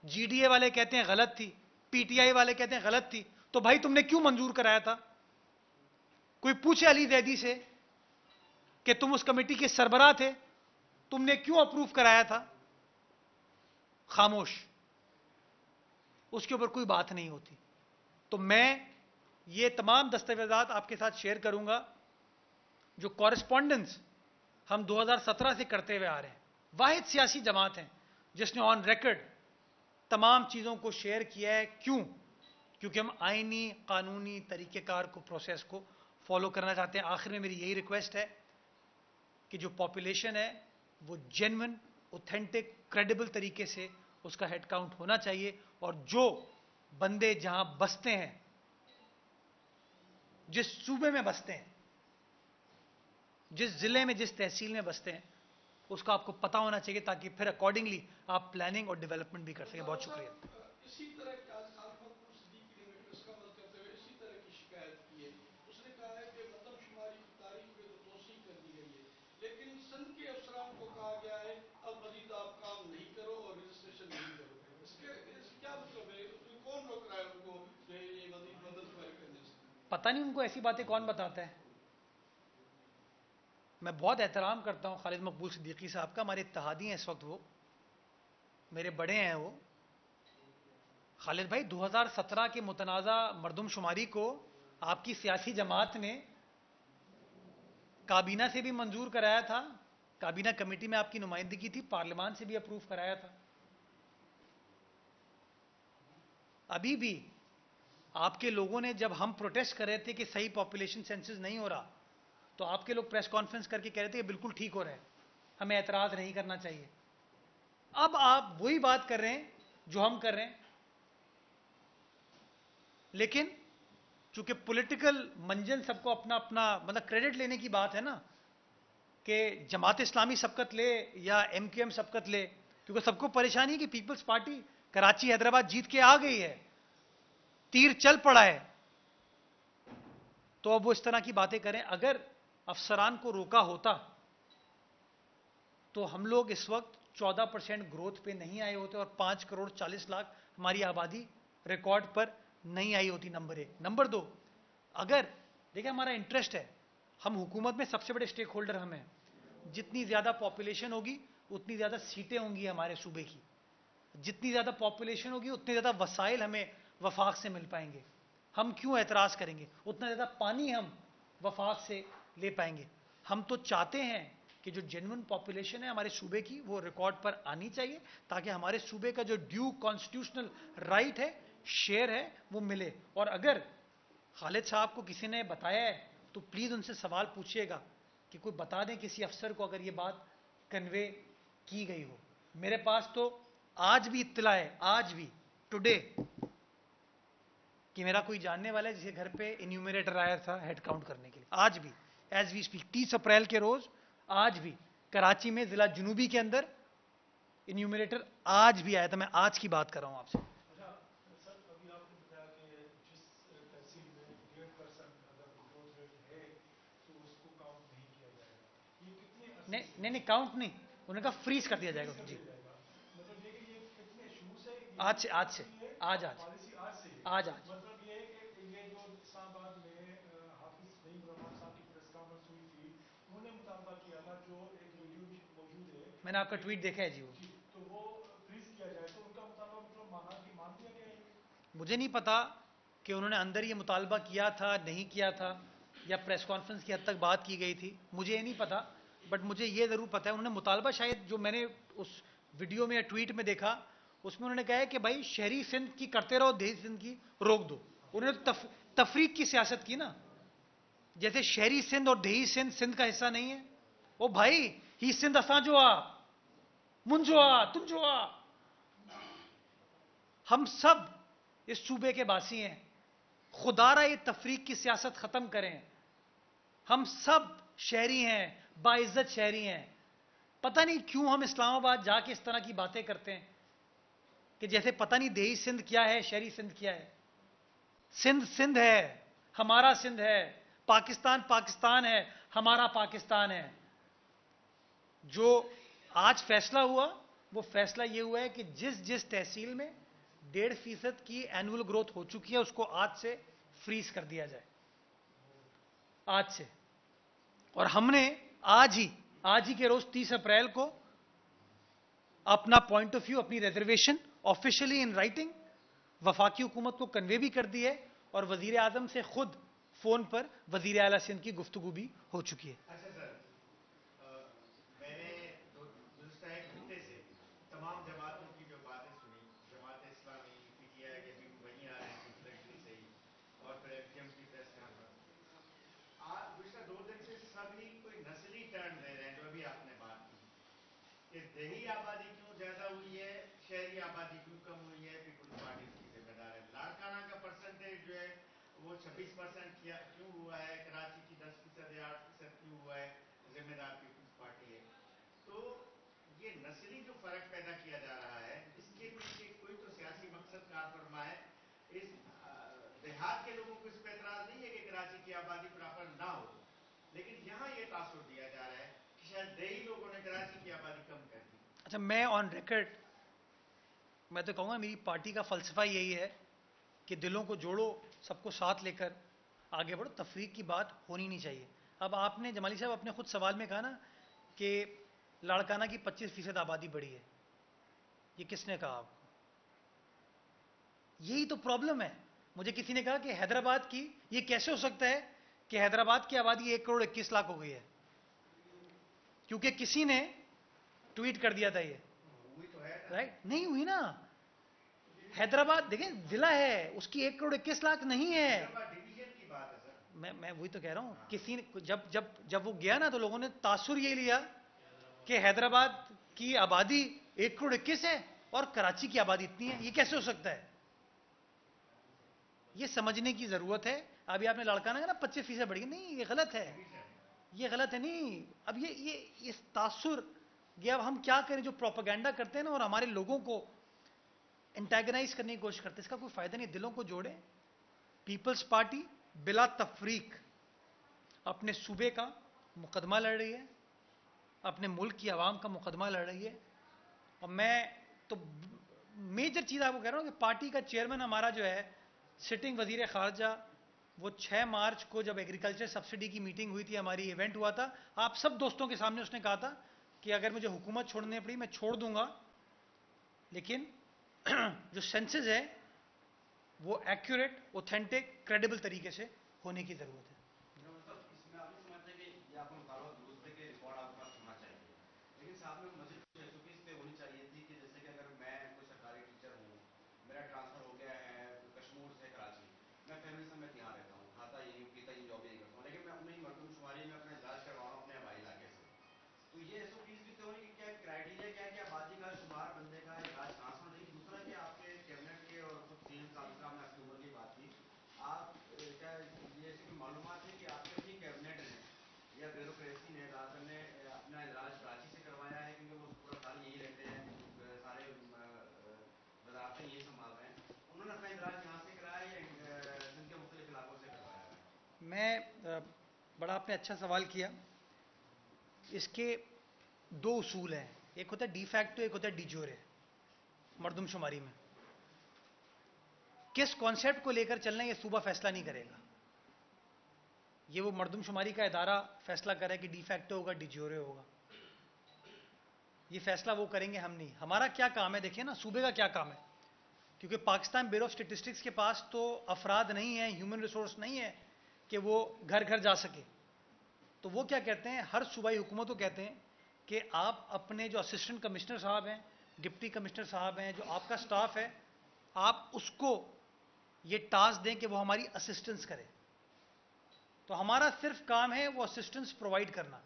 जीडीए वाले कहते हैं गलत थी, पीटीआई वाले कहते हैं गलत थी। तो भाई तुमने क्यों मंजूर कराया था? कोई पूछे अली जैदी से कि तुम उस कमेटी के सरबराह थे, तुमने क्यों अप्रूव कराया था? खामोश, उसके ऊपर कोई बात नहीं होती। तो मैं ये तमाम दस्तावेजात आपके साथ शेयर करूंगा जो कॉरेस्पॉन्डेंस हम 2017 से करते हुए आ रहे हैं। वाहिद सियासी जमात है जिसने ऑन रिकॉर्ड तमाम चीज़ों को शेयर किया है। क्यों? क्योंकि हम आईनी कानूनी तरीक़ेकार को, प्रोसेस को फॉलो करना चाहते हैं। आखिर में मेरी यही रिक्वेस्ट है कि जो पॉपुलेशन है वो जेन्युइन, ऑथेंटिक, क्रेडिबल तरीके से उसका हेड काउंट होना चाहिए, और जो बंदे जहां बसते हैं, जिस सूबे में बसते हैं, जिस जिले में, जिस तहसील में बसते हैं, उसका आपको पता होना चाहिए, ताकि फिर अकॉर्डिंगली आप प्लानिंग और डेवलपमेंट भी कर सकें। बहुत शुक्रिया। इसी तरह की आज खालिद मकबूल सिद्दीकी ने मीटिंग का अमल करते हुए इसी तरह की शिकायत की है। उसने कहा है कि मरदमशुमारी की तारीख में तो तोसी कर दी गई है, लेकिन संघ के अफसरान को कहा गया है अब मजीद आप काम नहीं करो और रजिस्ट्रेशन नहीं करो। इसके क्या मतलब है? उसमें कौन रोक रहा है उनको ये मजीद मरदमशुमारी करने से? पता नहीं उनको ऐसी बातें कौन बताता है। मैं बहुत एहतराम करता हूं खालिद मकबूल सिद्दीकी साहब का, हमारे इत्तेहादी हैं इस वक्त, वो मेरे बड़े हैं। वो खालिद भाई, 2017 के मुतनाज़ा मरदमशुमारी को आपकी सियासी जमात ने काबीना से भी मंजूर कराया था, काबीना कमेटी में आपकी नुमाइंदगी थी, पार्लियामान से भी अप्रूव कराया था। अभी भी आपके लोगों ने, जब हम प्रोटेस्ट कर रहे थे कि सही पॉपुलेशन सेंसस नहीं हो रहा, तो आपके लोग प्रेस कॉन्फ्रेंस करके कह रहे थे कि बिल्कुल ठीक हो रहा है, हमें एतराज नहीं करना चाहिए। अब आप वही बात कर रहे हैं जो हम कर रहे हैं, लेकिन चूंकि पॉलिटिकल मंजन सबको अपना अपना मतलब क्रेडिट लेने की बात है ना, कि जमात इस्लामी सबकत ले या एमक्यूएम सबकत ले, क्योंकि सबको परेशानी है कि पीपल्स पार्टी कराची हैदराबाद जीत के आ गई है, तीर चल पड़ा है, तो अब वो इस तरह की बातें करें। अगर अफसरान को रोका होता तो हम लोग इस वक्त 14% ग्रोथ पे नहीं आए होते और 5 करोड़ 40 लाख हमारी आबादी रिकॉर्ड पर नहीं आई होती। नंबर एक। नंबर दो, अगर देखिए हमारा इंटरेस्ट है, हम हुकूमत में सबसे बड़े स्टेक होल्डर हम हैं, जितनी ज्यादा पॉपुलेशन होगी उतनी ज्यादा सीटें होंगी हमारे सूबे की, जितनी ज्यादा पॉपुलेशन होगी उतने ज्यादा वसाइल हमें वफाक से मिल पाएंगे। हम क्यों एतराज करेंगे? उतना ज्यादा पानी हम वफाक से ले पाएंगे। हम तो चाहते हैं कि जो जेन्युइन पॉपुलेशन है हमारे सूबे की वो रिकॉर्ड पर आनी चाहिए, ताकि हमारे सूबे का जो ड्यू कॉन्स्टिट्यूशनल राइट है, शेयर है, वो मिले। और अगर खालिद साहब को किसी ने बताया है तो प्लीज उनसे सवाल पूछिएगा कि कोई बता दें किसी अफसर को अगर ये बात कन्वे की गई हो। मेरे पास तो आज भी इत्तला है, आज भी टुडे, कि मेरा कोई जानने वाला है जिसके घर पे इन्यूमरेटर आया था हेड काउंट करने के लिए, आज भी, एज वी स्पीक, 30 अप्रैल के रोज, आज भी कराची में जिला जुनूबी के अंदर इन्यूमरेटर आज भी आया था। मैं आज की बात कर रहा हूं आपसे। सर, अभी आपने बताया कि जिस तहसील में 1.5% अगर ग्रोथ रेट है नहीं नहीं, काउंट नहीं, उन्होंने कहा फ्रीज कर दिया जाएगा जी। मतलब ये कितने शुरू से आज से, आज से, आज पॉलिसी आज से आज आज मतलब ये कि ये जो इस्लामाबाद में हाफिज सईद रहमान साहब की प्रेस कॉन्फ्रेंस हुई थी, उन्होंने मुतालबा किया था, जो एक वीडियो भी मौजूद है, मैंने आपका ट्वीट देखा है जी। वो तो वो फ्रीज किया जाए, तो उनका मुतालबा मतलब मान दिया गया है। मुझे नहीं पता कि उन्होंने अंदर ये मुतालबा किया था नहीं किया था, या प्रेस कॉन्फ्रेंस की हद तक बात की गई थी, मुझे ये नहीं पता। बट मुझे ये ज़रूर पता है उन्होंने मुतालबा, शायद जो मैंने उस वीडियो में या ट्वीट में देखा, उसमें उन्होंने कहा है कि भाई शहरी सिंध की करते रहो, देही सिंध की रोक दो। उन्होंने तो तफरीक की सियासत की ना, जैसे शहरी सिंध और देही सिंध सिंध का हिस्सा नहीं है। ओ भाई, ही सिंध असा जो आ, मुंजो आ, तुम जो आ, हम सब इस सूबे के बासी हैं। खुदारा ये तफरीक की सियासत खत्म करें। हम सब शहरी हैं, बाइज्जत शहरी हैं। पता नहीं क्यों हम इस्लामाबाद जाके इस तरह की बातें करते हैं कि जैसे पता नहीं देही सिंध क्या है, शहरी सिंध क्या है। सिंध सिंध है, हमारा सिंध है। पाकिस्तान पाकिस्तान है, हमारा पाकिस्तान है। जो आज फैसला हुआ, वो फैसला ये हुआ है कि जिस जिस तहसील में 1.5% की एनुअल ग्रोथ हो चुकी है, उसको आज से फ्रीज कर दिया जाए, आज से। और हमने आज ही के रोज 30 अप्रैल को अपना पॉइंट ऑफ व्यू, अपनी रिजर्वेशन ऑफिशियली इन राइटिंग वफाकी हुकूमत को कन्वे भी कर दी है, और वजीर आजम से खुद फोन पर वजीर आला सिंध की गुफ्तगू भी हो चुकी है। अच्छा सर, मैंने गुज़श्ता एक हफ्ते से तमाम जमातों की जो बातें सुनी, जमात इस्लामी, पीटीआई के भी वहीं आ रहे हैं इंटलेक्चुअली सही, और फिर एलटीएम की प्रेस कॉन्फ्रेंस। आज गुज़श्ता 2 दिन से सभी कोई नस्ली टर्न दे रहे हैं, जो अभी आपने बात की कि देही आबादी क्यों ज्यादा हुई है, शहरी आबादी क्यों कम हुई है, पीपुल्स पार्टी उसकी जिम्मेदार है। लाड़काना का परसेंटेज जो है वो 26% क्यों हुआ है, कराची की 10% या 8% क्यों हुआ है, जिम्मेदार पीपुल्स पार्टी है। तो ये नस्ली जो फर्क पैदा किया जा रहा है, इसके पीछे कोई तो सियासी मकसद कार फरमा है। इस देहात के लोगों को इस पर एतराज नहीं है कि कराची की आबादी प्रॉपर ना हो, लेकिन यहाँ ये तासुर दिया जा रहा है कि शायद देही लोगों ने कराची की आबादी कम कर दी। अच्छा, मैं ऑन रिकॉर्ड मैं तो कहूंगा मेरी पार्टी का फलसफा यही है कि दिलों को जोड़ो, सबको साथ लेकर आगे बढ़ो, तफरीक की बात होनी नहीं चाहिए। अब आपने जमाली साहब अपने खुद सवाल में कहा ना कि लाड़काना की 25% आबादी बढ़ी है, ये किसने कहा आपको? यही तो प्रॉब्लम है। मुझे किसी ने कहा कि हैदराबाद की, ये कैसे हो सकता है कि हैदराबाद की आबादी 1 करोड़ 21 लाख हो गई है, क्योंकि किसी ने ट्वीट कर दिया था ये, हुई तो है राइट? नहीं हुई ना। हैदराबाद देखें जिला है, उसकी 1 करोड़ 21 लाख नहीं है। डिवीजन की बात है सर। मैं वही तो कह रहा हूं, किसी ने जब वो गया ना, तो लोगों ने तासुर ये लिया कि हैदराबाद की आबादी 1 करोड़ 21 है और कराची की आबादी इतनी है। ये कैसे हो सकता है? ये समझने की जरूरत है। अभी आपने लड़काना का ना 25% बढ़ी, नहीं ये गलत है, ये गलत है। नहीं, अब ये तासुर, ये अब हम क्या करें? जो प्रोपेगेंडा करते हैं ना और हमारे लोगों को एंटेगनाइज करने की कोशिश करते हैं, इसका कोई फायदा नहीं। दिलों को जोड़े। पीपल्स पार्टी बिला तफरीक अपने सूबे का मुकदमा लड़ रही है, अपने मुल्क की आवाम का मुकदमा लड़ रही है। और मैं तो मेजर चीज आपको कह रहा हूं कि पार्टी का चेयरमैन हमारा जो है, सिटिंग वजीर खारजा, वो 6 मार्च को जब एग्रीकल्चर सब्सिडी की मीटिंग हुई थी, हमारी इवेंट हुआ था, आप सब दोस्तों के सामने उसने कहा था कि अगर मुझे हुकूमत छोड़नी पड़ी मैं छोड़ दूंगा, लेकिन जो सेंसस है वो एक्यूरेट, ऑथेंटिक, क्रेडिबल तरीके से होने की जरूरत है। मतलब इसमें आप ये समझते हैं कि ये आपको मुतालबा दुरुस्त है कि रिकॉर्ड आपके पास होना चाहिए, लेकिन साथ में मजीद कुछ एसओपीज पे होनी चाहिए थी कि जैसे कि अगर मैं कोई सरकारी टीचर हूँ, मेरा ट्रांसफर हो गया है कश्मीर से कराची, मैं फैमिली समेत यहाँ रहता हूँ, खाता यही हूँ, पीता यही, जॉब यही करता हूँ, लेकिन मैं अपनी मरदमशुमारी में अपना इलाज करवा रहा हूँ अपने हवाई इलाके से। तो ये एसओपीज भी तो होने की क्या क्राइटेरिया क्या है कि आबादी का शुमार बंदे का इलाज कहाँ से होना चाहिए। दूसरा कि आपके कैबिनेट के और खुद सीएम साहब ने आपकी उम्र की बात की, आप क्या ये ऐसी कोई मालूमात है कि आपके अपनी कैबिनेट ने या ब्यूरोक्रेसी ने ज़्यादातर ने अपना इलाज कराची से करवाया है, क्योंकि वो पूरा साल यही रहते हैं, सारे वजारतें यही संभाल रहे हैं, उन्होंने अपना इलाज यहाँ से कराया या सिंध के मुख्तलिफ इलाकों से करवाया है? मैं बड़ा आपने अच्छा सवाल किया। इसके दो उसूल हैं, एक होता है डी फैक्टो, एक होता है डी जोरे मर्दमशुमारी में। किस कॉन्सेप्ट को लेकर चलना है ये सूबा फैसला नहीं करेगा, ये वो मर्दमशुमारी का इदारा फैसला करे कि डी फैक्टो होगा, डी जोरे होगा। ये फैसला वो करेंगे, हम नहीं। हमारा क्या काम है, देखिए ना सूबे का क्या काम है, क्योंकि पाकिस्तान ब्यूरो ऑफ स्टेटिस्टिक्स के पास तो अफराद नहीं है, ह्यूमन रिसोर्स नहीं है कि वो घर घर जा सके। तो वो क्या कहते हैं, हर सूबाई हुकूमत को कहते हैं कि आप अपने जो असिस्टेंट कमिश्नर साहब हैं, डिप्टी कमिश्नर साहब हैं, जो आपका स्टाफ है, आप उसको ये टास्क दें कि वो हमारी असिस्टेंस करे। तो हमारा सिर्फ काम है वो असिस्टेंस प्रोवाइड करना।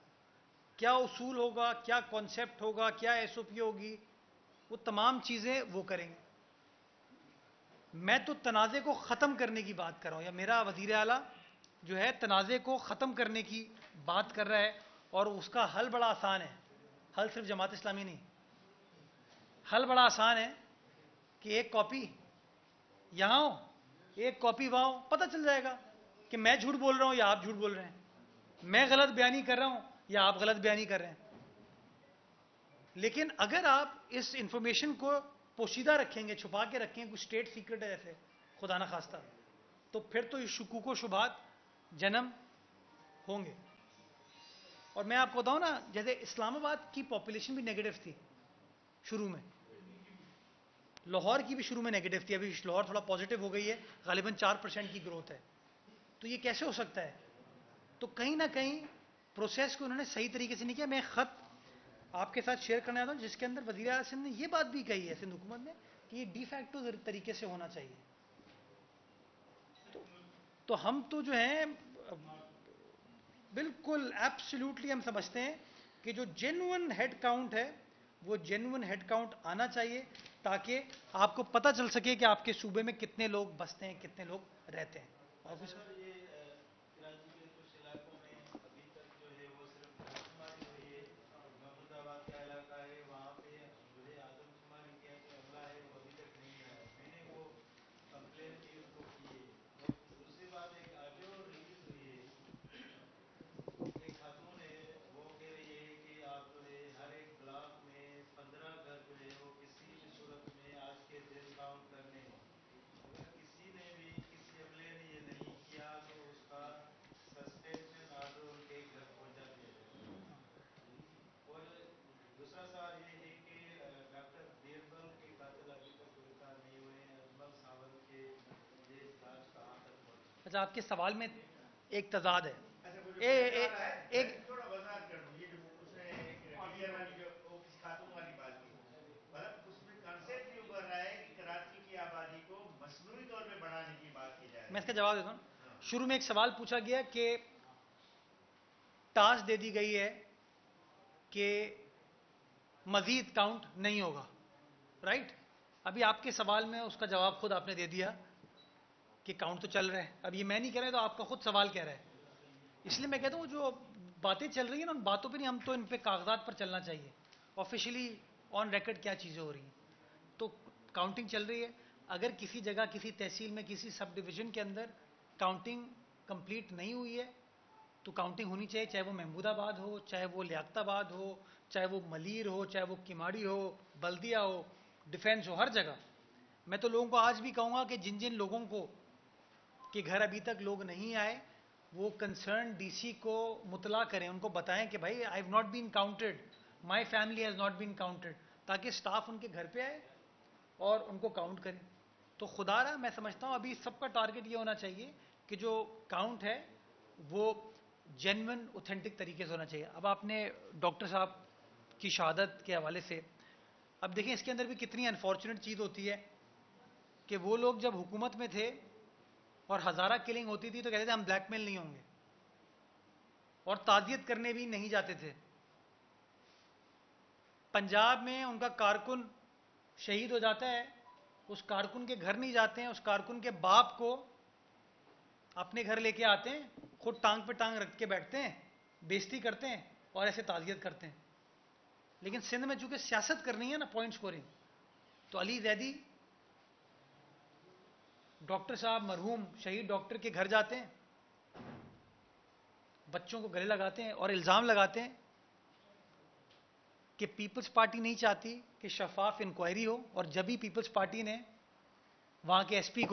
क्या उसूल होगा, क्या कॉन्सेप्ट होगा, क्या एसओपी होगी, वो तमाम चीजें वो करेंगे। मैं तो तनाज़े को ख़त्म करने की बात कर रहा हूँ, या मेरा वज़ीर आला जो है तनाज़े को ख़त्म करने की बात कर रहा है, और उसका हल बड़ा आसान है। हल सिर्फ जमात इस्लामी नहीं, हल बड़ा आसान है कि एक कॉपी यहाँ हो, एक कॉपी वहाँ हो, पता चल जाएगा कि मैं झूठ बोल रहा हूँ या आप झूठ बोल रहे हैं, मैं गलत बयानी कर रहा हूँ या आप गलत बयानी कर रहे हैं। लेकिन अगर आप इस इंफॉर्मेशन को पोशीदा रखेंगे, छुपा के रखेंगे, कुछ स्टेट सीक्रेट है ऐसे, खुदा ना खास्ता, तो फिर तो ये शुकूक व शुबात जन्म होंगे। और मैं आपको बताऊं ना, जैसे इस्लामाबाद की पॉपुलेशन भी नेगेटिव थी शुरू में, लाहौर की भी शुरू में नेगेटिव थी, अभी लाहौर थोड़ा पॉजिटिव हो गई है, गालिबन 4% की ग्रोथ है। तो ये कैसे हो सकता है? तो कहीं ना कहीं प्रोसेस को उन्होंने सही तरीके से नहीं किया। मैं खत आपके साथ शेयर करना चाहता हूं जिसके अंदर वज़ीर आज़म सिंध ने ये बात भी कही है, सिंध हुकूमत ने, कि ये डी फैक्टो तरीके से होना चाहिए। तो हम तो जो है बिल्कुल एब्सोल्युटली हम समझते हैं कि जो जेन्युइन हेड काउंट है वो जेन्युइन हेड काउंट आना चाहिए, ताकि आपको पता चल सके कि आपके सूबे में कितने लोग बसते हैं, कितने लोग रहते हैं। और कुछ सर ये कराची के कुछ इलाकों में अभी तक जो है वो सिर्फ मर्दमशुमारी हुई है। महमूदाबाद का इलाका है, वहाँ पे जो है आदमशुमारी किया जो अमला है वो अभी तक नहीं आया। मैंने वो कंप्लेन की उसको की है। और दूसरी बात एक ऑडियो रिलीज हुई है, एक खातून है वो कह रही है कि आप जो है हर एक ब्लॉक में 15 घर जो है वो किसी भी सूरत में आज के दिन काउंट करने हैं। अगर किसी ने भी किसी अमले ने ये नहीं किया तो उसका सस्पेंशन ऑर्डर उनके घर पहुंचा दिया जाएगा। और दूसरा सवाल ये है कि डॉक्टर बीरबल के कातिल अभी तक गिरफ्तार नहीं हुए हैं। अजमल सावंत के ये जांच कहाँ तक पहुंची? अच्छा, आपके सवाल में एक तजाद है। अच्छा, वो जो ए, पूछने ए, वाला है, एक मैं थोड़ा वजाहत कर दूं। ये जो उसने एक टीचर वाली जो वो किसी खातून वाली बात की, मतलब उसमें कॉन्सेप्ट ये उभर रहा है कि कराची की आबादी को मसनूई तौर पे बढ़ाने की बात की जा रही मैं है। इसका जवाब देता हूँ। हाँ। शुरू में एक सवाल पूछा गया कि टास्क दे दी गई है कि मजीद काउंट नहीं होगा, राइट? अभी आपके सवाल में उसका जवाब खुद आपने दे दिया कि काउंट तो चल रहा है। अब ये मैं नहीं कह रहा, तो आपका खुद सवाल कह रहा है। इसलिए मैं कहता हूँ जो बातें चल रही हैं ना, उन बातों पे नहीं, हम तो इन पे कागजात पर चलना चाहिए, ऑफिशियली ऑन रिकॉर्ड क्या चीज़ें हो रही हैं। तो काउंटिंग चल रही है। अगर किसी जगह, किसी तहसील में, किसी सब डिवीजन के अंदर काउंटिंग कंप्लीट नहीं हुई है तो काउंटिंग होनी चाहिए, चाहे वो महमूदाबाद हो, चाहे वो लियाकताबाद हो, चाहे वो मलीर हो, चाहे वो किमाड़ी हो, बल्दिया हो, डिफेंस हो, हर जगह। मैं तो लोगों को आज भी कहूँगा कि जिन जिन लोगों को कि घर अभी तक लोग नहीं आए, वो कंसर्न डीसी को मुतला करें, उनको बताएं कि भाई I have not been counted, my family has not been counted, ताकि स्टाफ उनके घर पे आए और उनको काउंट करें। तो खुदारा मैं समझता हूँ अभी सबका टारगेट ये होना चाहिए कि जो काउंट है वो जेन्युइन ऑथेंटिक तरीके से होना चाहिए। अब आपने डॉक्टर साहब की शहादत के हवाले से, अब देखें इसके अंदर भी कितनी अनफॉर्चुनेट चीज़ होती है कि वो लोग जब हुकूमत में थे और हज़ारा किलिंग होती थी तो कहते थे हम ब्लैकमेल नहीं होंगे, और ताज़ियत करने भी नहीं जाते थे। पंजाब में उनका कारकुन शहीद हो जाता है, उस कारकुन के घर नहीं जाते हैं, उस कारकुन के बाप को अपने घर लेके आते हैं, खुद टांग पे टांग रख के बैठते हैं, बेइज्जती करते हैं और ऐसे ताज़ियत करते हैं। लेकिन सिंध में चूंकि सियासत करनी है ना, पॉइंट स्कोरिंग, तो अली जैदी डॉक्टर साहब मरहूम शहीद डॉक्टर के घर जाते हैं, बच्चों को गले लगाते हैं और इल्ज़ाम लगाते हैं कि पीपल्स पार्टी नहीं चाहती कि शफाफ इंक्वायरी हो, और जब भी पीपल्स पार्टी ने वहां के एसपी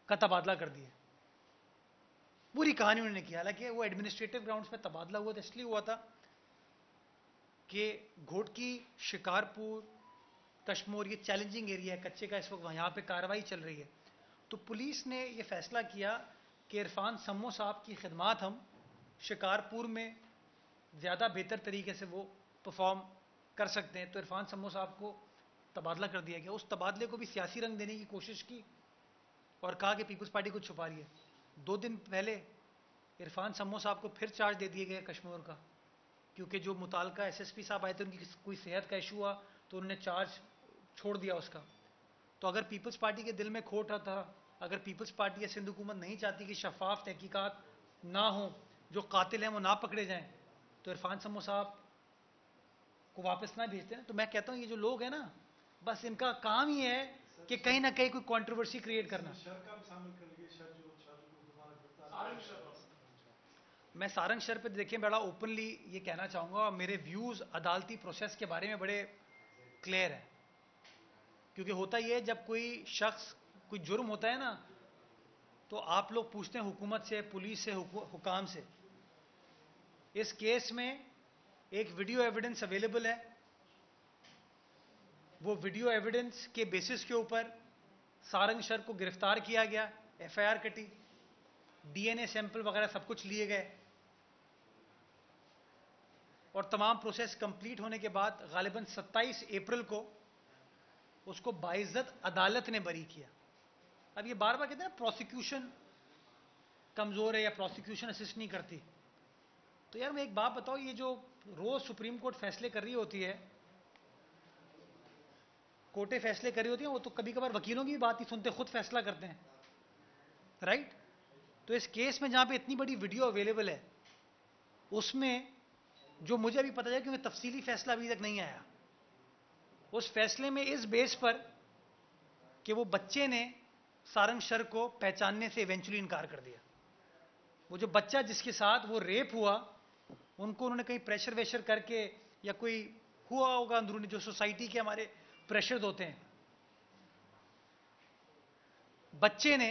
का तबादला कर दिया, पूरी कहानी उन्होंने की। हालांकि वो एडमिनिस्ट्रेटिव ग्राउंड्स में तबादला हुआ था, इसलिए हुआ था कि घोटकी, शिकारपुर, कश्मीर ये चैलेंजिंग एरिया है कच्चे का, इस वक्त यहाँ पे कार्रवाई चल रही है। तो पुलिस ने ये फैसला किया कि इरफान सम्मो साहब की खिदमात हम शिकारपुर में ज़्यादा बेहतर तरीके से वो परफॉर्म कर सकते हैं, तो इरफान सम्मो साहब को तबादला कर दिया गया। उस तबादले को भी सियासी रंग देने की कोशिश की और कहा कि पीपल्स पार्टी को छुपा रही है। 2 दिन पहले इरफान सम्मो साहब को फिर चार्ज दे दिया गया कश्मीर का, क्योंकि जो मुतालका एसएसपी साहब आए थे उनकी कोई सेहत का इशू हुआ तो उन्होंने चार्ज छोड़ दिया उसका। तो अगर पीपल्स पार्टी के दिल में खोट था, अगर पीपल्स पार्टी या सिंध हुकूमत नहीं चाहती कि शफाफ तहकीकात ना हो, जो कातिल हैं वो ना पकड़े जाएं, तो इरफान सम्मो साहब को वापस ना भेजते हैं। तो मैं कहता हूं ये जो लोग हैं ना, बस इनका काम ही है कि कहीं ना कहीं कोई कंट्रोवर्सी क्रिएट करना। मैं सारंग शर पे देखिए बड़ा ओपनली ये कहना चाहूंगा, और मेरे व्यूज अदालती प्रोसेस के बारे में बड़े क्लियर है। क्योंकि होता ये है, जब कोई शख्स कोई जुर्म होता है ना, तो आप लोग पूछते हैं हुकूमत से, पुलिस से, हुकाम से। इस केस में एक वीडियो एविडेंस अवेलेबल है, वो वीडियो एविडेंस के बेसिस के ऊपर सारंग शर को गिरफ्तार किया गया, एफआईआर कटी, डीएनए सैंपल वगैरह सब कुछ लिए गए, और तमाम प्रोसेस कंप्लीट होने के बाद गालिबन 27 अप्रैल को उसको बाइज्जत अदालत ने बरी किया। अब ये बार बार कहते हैं ना प्रोसिक्यूशन कमजोर है या प्रोसिक्यूशन असिस्ट नहीं करती, तो यार मैं एक बात बताओ, ये जो रोज सुप्रीम कोर्ट फैसले कर रही होती है, कोर्टें फैसले कर रही होती हैं, वो तो कभी कभार वकीलों की भी बात नहीं सुनते, खुद फैसला करते हैं, राइट। तो इस केस में जहां पे इतनी बड़ी वीडियो अवेलेबल है, उसमें जो मुझे अभी पता चला, क्योंकि तफसीली फैसला अभी तक नहीं आया, उस फैसले में इस बेस पर कि वो बच्चे ने सारंग शर को पहचानने से इवेंचुअली इनकार कर दिया। वो जो बच्चा जिसके साथ वो रेप हुआ, उनको उन्होंने कहीं प्रेशर वेशर करके या कोई हुआ होगा अंदरूनी, जो सोसाइटी के हमारे प्रेशर होते हैं, बच्चे ने।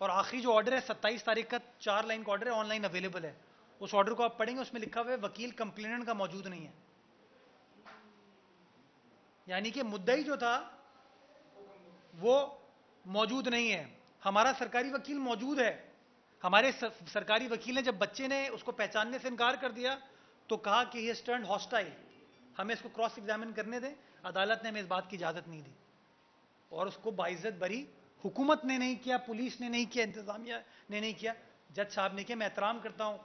और आखिरी जो ऑर्डर है 27 तारीख का, 4 लाइन का ऑर्डर है, ऑनलाइन अवेलेबल है, उस ऑर्डर को आप पढ़ेंगे, उसमें लिखा हुआ है वकील कंप्लेनेंट का मौजूद नहीं है, यानी कि मुद्दई जो था वो मौजूद नहीं है। हमारा सरकारी वकील मौजूद है। हमारे सरकारी वकील ने जब बच्चे ने उसको पहचानने से इनकार कर दिया तो कहा कि ही हैज टर्न्ड हॉस्टाइल, हमें इसको क्रॉस एग्जामिन करने दें। अदालत ने हमें इस बात की इजाजत नहीं दी और उसको बाइज्जत बरी, हुकूमत ने नहीं किया, पुलिस ने नहीं किया, इंतजामिया ने नहीं किया, जज साहब ने किया। मैं एहतराम करता हूं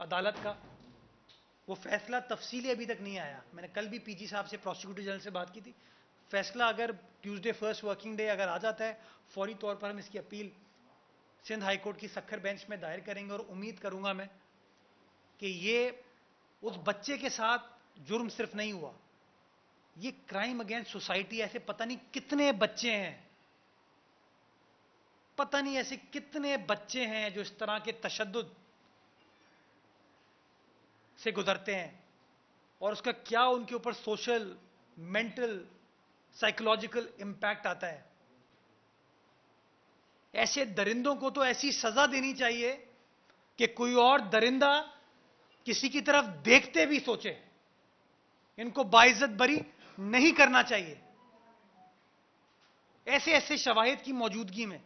अदालत का, वो फैसला तफसीली अभी तक नहीं आया। मैंने कल भी पीजी साहब से, प्रोसिक्यूटर जनरल से बात की थी। फैसला अगर ट्यूसडे फर्स्ट वर्किंग डे अगर आ जाता है, फौरी तौर पर हम इसकी अपील सिंध हाई कोर्ट की सखर बेंच में दायर करेंगे, और उम्मीद करूंगा मैं कि ये उस बच्चे के साथ जुर्म सिर्फ नहीं हुआ, ये क्राइम अगेंस्ट सोसाइटी। ऐसे पता नहीं कितने बच्चे हैं, पता नहीं ऐसे कितने बच्चे हैं जो इस तरह के तशद्दुद से गुजरते हैं, और उसका क्या उनके ऊपर सोशल, मेंटल, साइकोलॉजिकल इंपैक्ट आता है। ऐसे दरिंदों को तो ऐसी सजा देनी चाहिए कि कोई और दरिंदा किसी की तरफ देखते भी सोचे। इनको बाइज्जत बरी नहीं करना चाहिए ऐसे ऐसे शवाहिद की मौजूदगी में।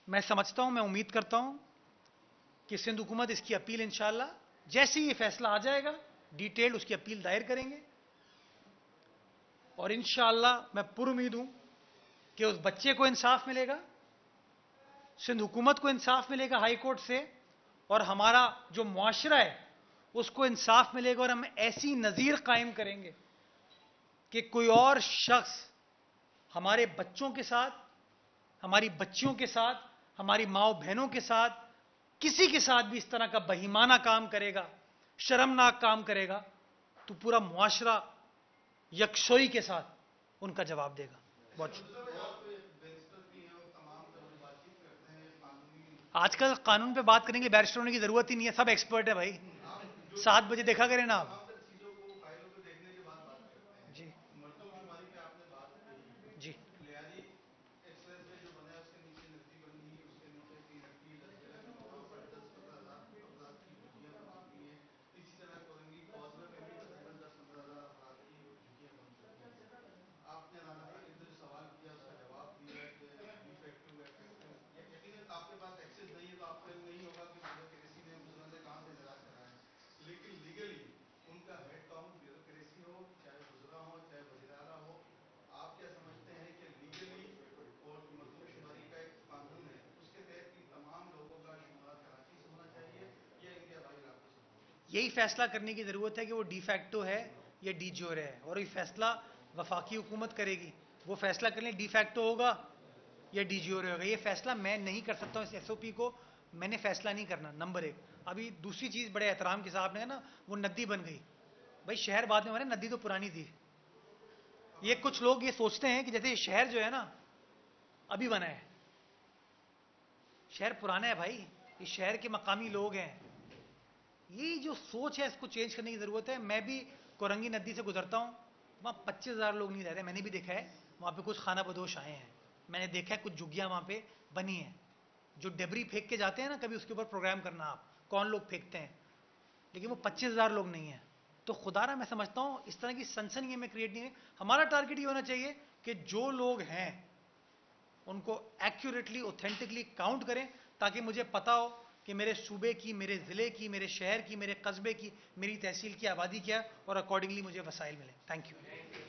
मैं समझता हूं, मैं उम्मीद करता हूं कि सिंध हुकूमत इसकी अपील इंशाअल्लाह जैसे ही ये फैसला आ जाएगा डिटेल उसकी अपील दायर करेंगे, और इंशाअल्लाह मैं पुरुमीद हूं कि उस बच्चे को इंसाफ मिलेगा, सिंध हुकूमत को इंसाफ मिलेगा हाई कोर्ट से, और हमारा जो मुआशरा है उसको इंसाफ मिलेगा, और हम ऐसी नजीर कायम करेंगे कि कोई और शख्स हमारे बच्चों के साथ, हमारी बच्चियों के साथ, हमारी माओ बहनों के साथ, किसी के साथ भी इस तरह का बहिमाना काम करेगा, शर्मनाक काम करेगा, तो पूरा मुआशरा यकसोई के साथ उनका जवाब देगा। बहुत आजकल कानून पे बात करने के लिए बैरिस्टर होने की जरूरत ही नहीं है, सब एक्सपर्ट है भाई। 7 बजे देखा करें ना आप। तमाम चीजों को फाइलों को देखने के बाद बात करते हैं। जी मरदमशुमारी पे आपने बात कही, जी लियारी एक्सप्रेस वे जो बना है उसके नीचे नदी बन गई, उसके नीचे 3 नक्की लश्कर है, वहाँ पर 10-15 हज़ार अफराद की झुग्गियाँ बन चुकी हैं। इसी तरह कोरंगी कॉजवे में भी तकरीबन 10-15 हज़ार अफराद की झुग्गियाँ बन चुकी हैं। आपने राना खालिद ने जो सवाल किया उसका जवाब दिया कि डिफेक्टिव इफेक्टिव, यकीनन आपके पास एक्सेस नहीं है तो आपको नहीं होगा कि ब्यूरोक्रेसी ने मुजरने कहाँ से इंदराज कराया है, लेकिन लीगली उनका हेड काउंट ब्यूरोक्रेसी हो, चाहे गुजरा हो, चाहे वजीराला हो, आप क्या समझते हैं कि लीगली और जो मरदमशुमारी का एक कानून है उसके तहत इन तमाम लोगों का शुमार कराची से होना चाहिए या इनके आबाई इलाकों से होना चाहिए? यही फैसला करने की जरूरत है कि वो डिफैक्टो है या डी ज्योर है, और ये फैसला वफाकी हुकूमत करेगी। वो फैसला करने डिफैक्टो होगा या डी ज्योर होगा, ये फैसला मैं नहीं कर सकता हूँ। इस एसओपी को मैंने फैसला नहीं करना, नंबर 1। अभी दूसरी चीज बड़े एहतराम के साथ ने ना, वो नदी बन गई। भाई शहर बाद में बने, नदी तो पुरानी थी। ये कुछ लोग ये सोचते हैं कि जैसे ये शहर जो है ना अभी बना है, शहर पुराना है भाई, ये शहर के मकामी लोग हैं। ये जो सोच है इसको चेंज करने की जरूरत है। मैं भी कोरंगी नदी से गुजरता हूँ, वहाँ 25,000 लोग नहीं रह रहे, मैंने भी देखा है। वहाँ पे कुछ खाना बदोश आए हैं, मैंने देखा है कुछ झुग्गियाँ वहाँ पे बनी हैं। जो डेबरी फेंक के जाते हैं ना, कभी उसके ऊपर प्रोग्राम करना आप, कौन लोग फेंकते हैं, लेकिन वो 25,000 लोग नहीं है। तो खुदारा मैं समझता हूँ इस तरह की सनसनी में क्रिएट नहीं है। हमारा टारगेट ये होना चाहिए कि जो लोग हैं उनको एक्यूरेटली ऑथेंटिकली काउंट करें, ताकि मुझे पता हो कि मेरे सूबे की, मेरे ज़िले की, मेरे शहर की, मेरे कस्बे की, मेरी तहसील की आबादी क्या है, और अकॉर्डिंगली मुझे वसाइल मिले। Thank you.